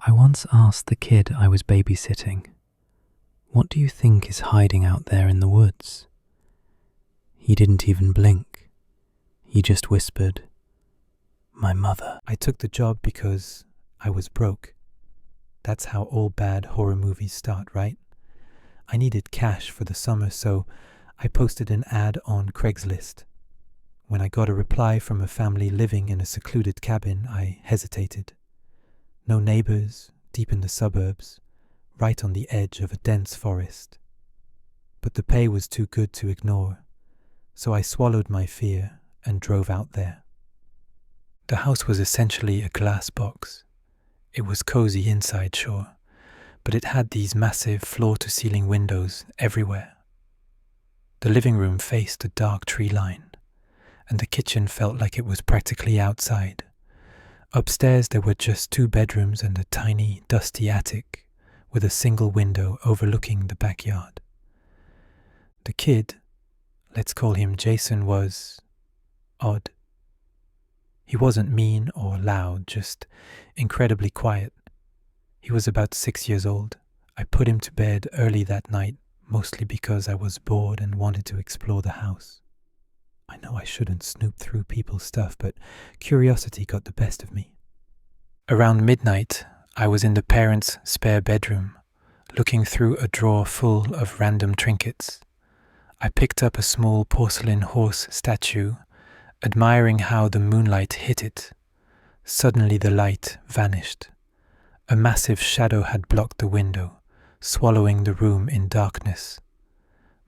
I once asked the kid I was babysitting, "What do you think is hiding out there in the woods?" He didn't even blink. He just whispered, "My mother." I took the job because I was broke. That's how all bad horror movies start, right? I needed cash for the summer, so I posted an ad on Craigslist. When I got a reply from a family living in a secluded cabin, I hesitated. No neighbors, deep in the suburbs, right on the edge of a dense forest. But the pay was too good to ignore, so I swallowed my fear and drove out there. The house was essentially a glass box. It was cozy inside, sure, but it had these massive floor-to-ceiling windows everywhere. The living room faced a dark tree line, and the kitchen felt like it was practically outside. Upstairs there were just 2 bedrooms and a tiny, dusty attic with a single window overlooking the backyard. The kid, let's call him Jason, was odd. He wasn't mean or loud, just incredibly quiet. He was about 6 years old. I put him to bed early that night, mostly because I was bored and wanted to explore the house. I know I shouldn't snoop through people's stuff, but curiosity got the best of me. Around midnight, I was in the parents' spare bedroom, looking through a drawer full of random trinkets. I picked up a small porcelain horse statue, admiring how the moonlight hit it. Suddenly the light vanished. A massive shadow had blocked the window, swallowing the room in darkness.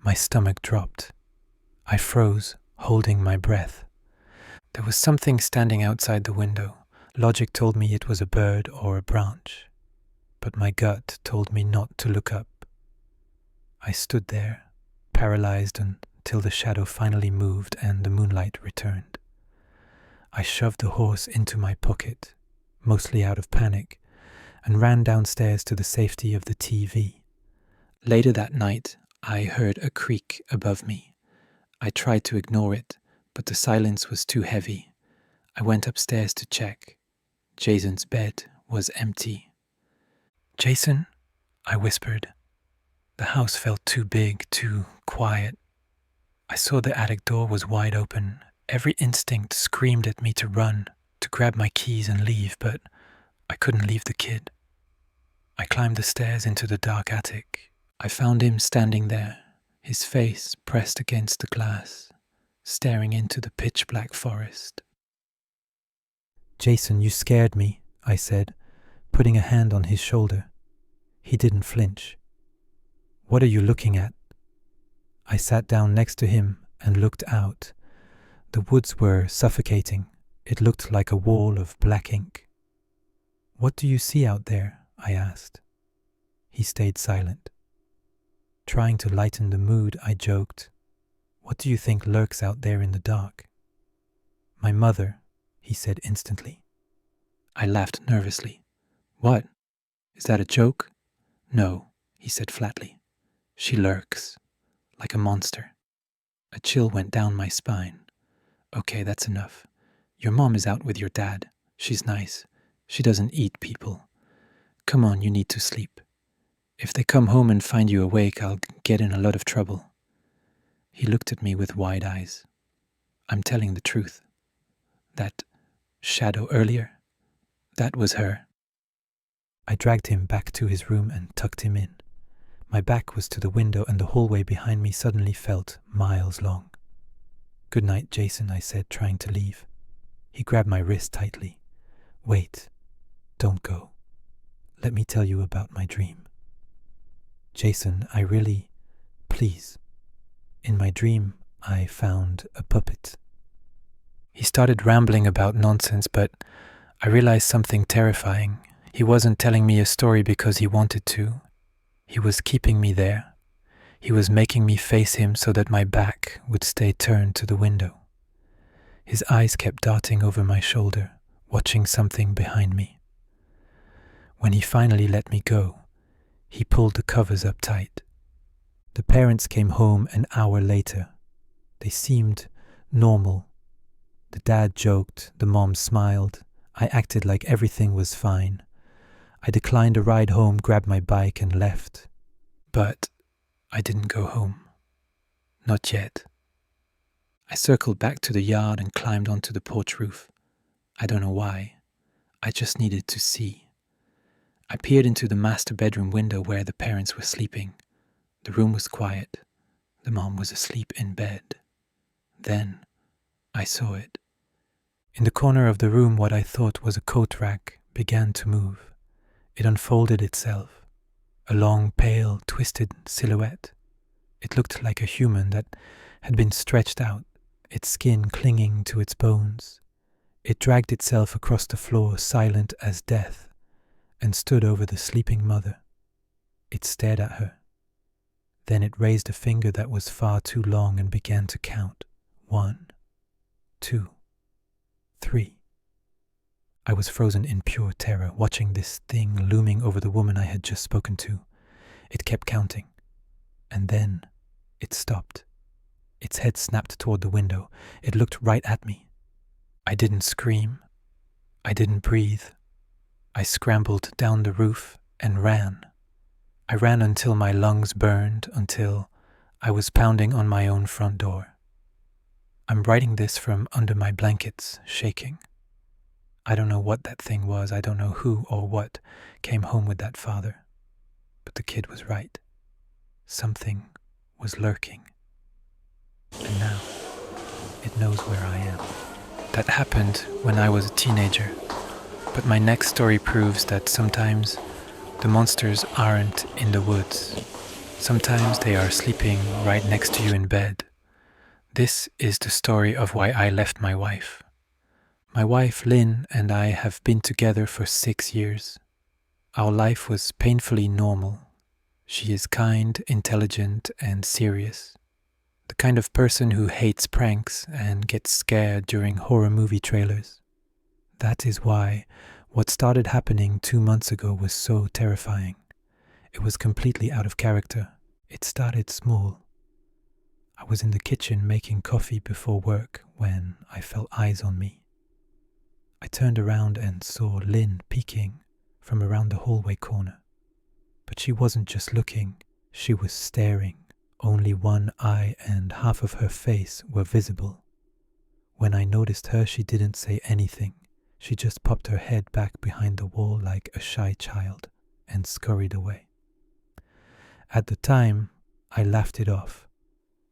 My stomach dropped. I froze, holding my breath. There was something standing outside the window. Logic told me it was a bird or a branch, but my gut told me not to look up. I stood there, paralyzed until the shadow finally moved and the moonlight returned. I shoved the horse into my pocket, mostly out of panic, and ran downstairs to the safety of the TV. Later that night, I heard a creak above me. I tried to ignore it, but the silence was too heavy. I went upstairs to check. Jason's bed was empty. "Jason?" I whispered. The house felt too big, too quiet. I saw the attic door was wide open. Every instinct screamed at me to run, to grab my keys and leave, but I couldn't leave the kid. I climbed the stairs into the dark attic. I found him standing there, his face pressed against the glass, staring into the pitch-black forest. "Jason, you scared me," I said, putting a hand on his shoulder. He didn't flinch. "What are you looking at?" I sat down next to him and looked out. The woods were suffocating. It looked like a wall of black ink. "What do you see out there?" I asked. He stayed silent. Trying to lighten the mood, I joked, "What do you think lurks out there in the dark?" "My mother," he said instantly. I laughed nervously. "What? Is that a joke?" "No," he said flatly. "She lurks, like a monster." A chill went down my spine. "Okay, that's enough. Your mom is out with your dad. She's nice. She doesn't eat people. Come on, you need to sleep. If they come home and find you awake, I'll get in a lot of trouble." He looked at me with wide eyes. "I'm telling the truth. That shadow earlier, that was her." I dragged him back to his room and tucked him in. My back was to the window and the hallway behind me suddenly felt miles long. "Good night, Jason," I said, trying to leave. He grabbed my wrist tightly. "Wait, don't go. Let me tell you about my dream." "Jason, please." In my dream, I found a puppet. He started rambling about nonsense, but I realized something terrifying. He wasn't telling me a story because he wanted to. He was keeping me there. He was making me face him so that my back would stay turned to the window. His eyes kept darting over my shoulder, watching something behind me. When he finally let me go, he pulled the covers up tight. The parents came home an hour later. They seemed normal. The dad joked, the mom smiled. I acted like everything was fine. I declined a ride home, grabbed my bike and left. But I didn't go home. Not yet. I circled back to the yard and climbed onto the porch roof. I don't know why. I just needed to see. I peered into the master bedroom window where the parents were sleeping. The room was quiet. The mom was asleep in bed. Then I saw it. In the corner of the room, what I thought was a coat rack began to move. It unfolded itself. A long, pale, twisted silhouette. It looked like a human that had been stretched out, its skin clinging to its bones. It dragged itself across the floor, silent as death, and stood over the sleeping mother. It stared at her. Then it raised a finger that was far too long and began to count. 1, 2, 3. I was frozen in pure terror, watching this thing looming over the woman I had just spoken to. It kept counting, and then it stopped. Its head snapped toward the window. It looked right at me. I didn't scream. I didn't breathe. I scrambled down the roof and ran. I ran until my lungs burned, until I was pounding on my own front door. I'm writing this from under my blankets, shaking. I don't know what that thing was. I don't know who or what came home with that father. But the kid was right. Something was lurking. And now, it knows where I am. That happened when I was a teenager. But my next story proves that sometimes the monsters aren't in the woods. Sometimes they are sleeping right next to you in bed. This is the story of why I left my wife. My wife, Lynn, and I have been together for 6 years. Our life was painfully normal. She is kind, intelligent, and serious. The kind of person who hates pranks and gets scared during horror movie trailers. That is why what started happening 2 months ago was so terrifying. It was completely out of character. It started small. I was in the kitchen making coffee before work when I felt eyes on me. I turned around and saw Lynn peeking from around the hallway corner. But she wasn't just looking, she was staring. Only one eye and half of her face were visible. When I noticed her, she didn't say anything. She just popped her head back behind the wall like a shy child and scurried away. At the time, I laughed it off.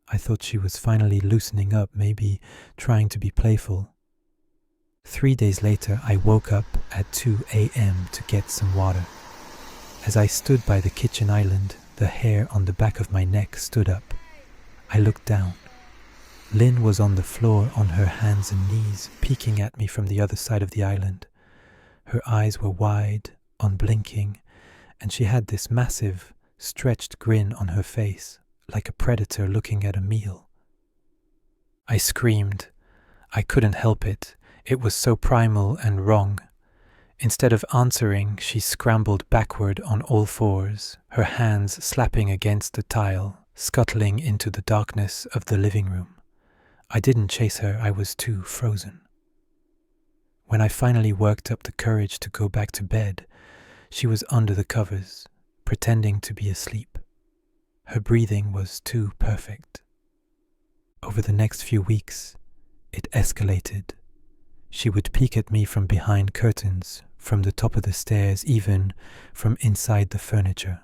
I thought she was finally loosening up, maybe trying to be playful. 3 days later, I woke up at 2 a.m. to get some water. As I stood by the kitchen island, the hair on the back of my neck stood up. I looked down. Lynn was on the floor on her hands and knees, peeking at me from the other side of the island. Her eyes were wide, unblinking, and she had this massive, stretched grin on her face, like a predator looking at a meal. I screamed. I couldn't help it. It was so primal and wrong. Instead of answering, she scrambled backward on all fours, her hands slapping against the tile, scuttling into the darkness of the living room. I didn't chase her, I was too frozen. When I finally worked up the courage to go back to bed, she was under the covers, pretending to be asleep. Her breathing was too perfect. Over the next few weeks, it escalated. She would peek at me from behind curtains, from the top of the stairs, even from inside the furniture.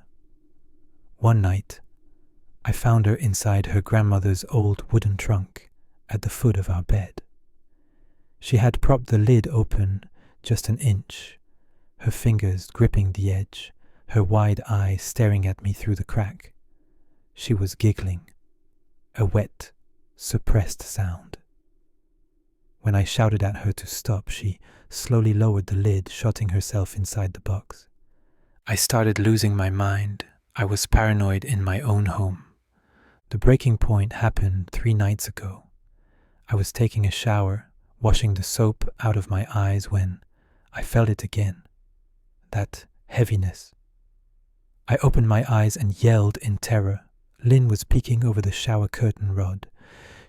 One night, I found her inside her grandmother's old wooden trunk at the foot of our bed. She had propped the lid open just an inch, her fingers gripping the edge, her wide eyes staring at me through the crack. She was giggling, a wet, suppressed sound. When I shouted at her to stop, she slowly lowered the lid, shutting herself inside the box. I started losing my mind. I was paranoid in my own home. The breaking point happened 3 nights ago. I was taking a shower, washing the soap out of my eyes when I felt it again. That heaviness. I opened my eyes and yelled in terror. Lynn was peeking over the shower curtain rod.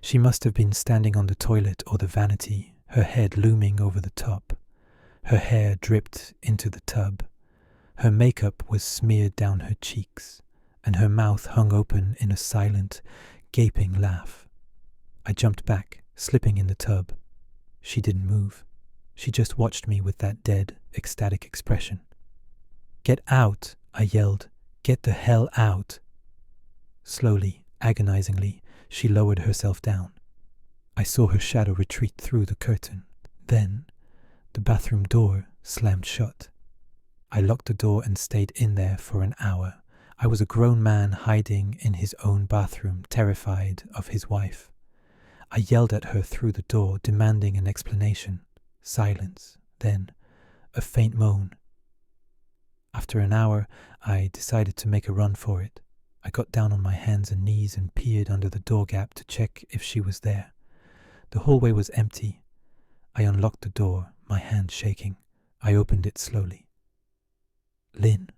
She must have been standing on the toilet or the vanity, her head looming over the top. Her hair dripped into the tub. Her makeup was smeared down her cheeks, and her mouth hung open in a silent, gaping laugh. I jumped back, slipping in the tub. She didn't move. She just watched me with that dead, ecstatic expression. "Get out!" I yelled. "Get the hell out!" Slowly, agonizingly, she lowered herself down. I saw her shadow retreat through the curtain. Then, the bathroom door slammed shut. I locked the door and stayed in there for an hour. I was a grown man hiding in his own bathroom, terrified of his wife. I yelled at her through the door, demanding an explanation. Silence. Then, a faint moan. After an hour, I decided to make a run for it. I got down on my hands and knees and peered under the door gap to check if she was there. The hallway was empty. I unlocked the door, my hand shaking. I opened it slowly. Lynn.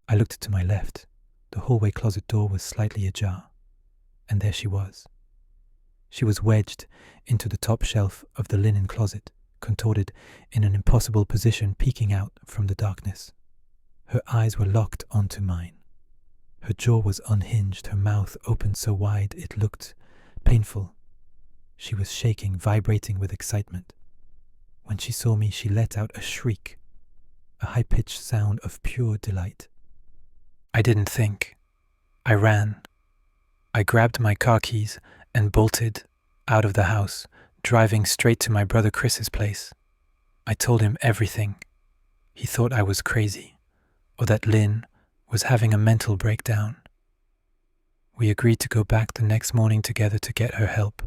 I looked to my left. The hallway closet door was slightly ajar. And there she was. She was wedged into the top shelf of the linen closet, contorted in an impossible position, peeking out from the darkness. Her eyes were locked onto mine. Her jaw was unhinged, her mouth opened so wide it looked painful. She was shaking, vibrating with excitement. When she saw me, she let out a shriek, a high-pitched sound of pure delight. I didn't think. I ran. I grabbed my car keys and bolted out of the house, driving straight to my brother Chris's place. I told him everything. He thought I was crazy, or that Lynn was having a mental breakdown. We agreed to go back the next morning together to get her help.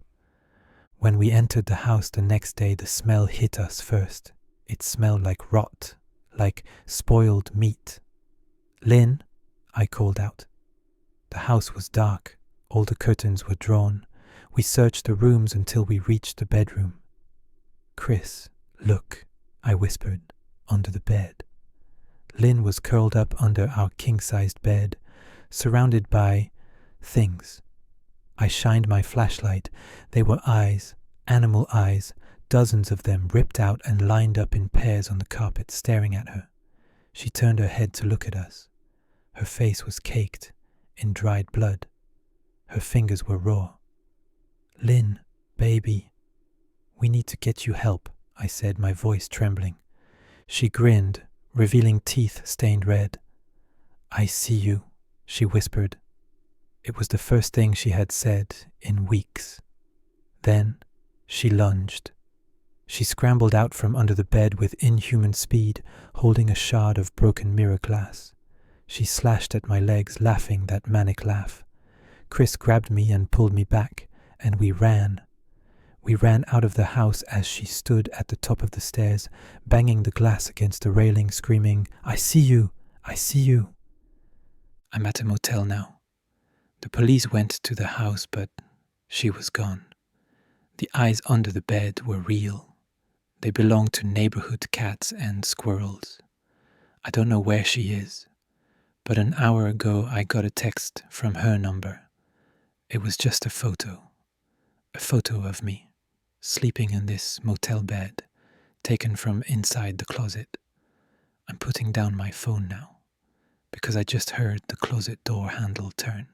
When we entered the house the next day, the smell hit us first. It smelled like rot, like spoiled meat. "Lynn," I called out. The house was dark. All the curtains were drawn. We searched the rooms until we reached the bedroom. "Chris, look," I whispered, under the bed. Lynn was curled up under our king-sized bed, surrounded by things. I shined my flashlight. They were eyes, animal eyes, dozens of them ripped out and lined up in pairs on the carpet, staring at her. She turned her head to look at us. Her face was caked in dried blood. Her fingers were raw. "Lynn, baby, we need to get you help," I said, my voice trembling. She grinned, revealing teeth stained red. "I see you," she whispered. It was the first thing she had said in weeks. Then she lunged. She scrambled out from under the bed with inhuman speed, holding a shard of broken mirror glass. She slashed at my legs, laughing that manic laugh. Chris grabbed me and pulled me back, and we ran. We ran out of the house as she stood at the top of the stairs, banging the glass against the railing, screaming, "I see you! I see you!" I'm at a motel now. The police went to the house, but she was gone. The eyes under the bed were real. They belonged to neighborhood cats and squirrels. I don't know where she is, but an hour ago I got a text from her number. It was just a photo of me, sleeping in this motel bed, taken from inside the closet. I'm putting down my phone now, because I just heard the closet door handle turn.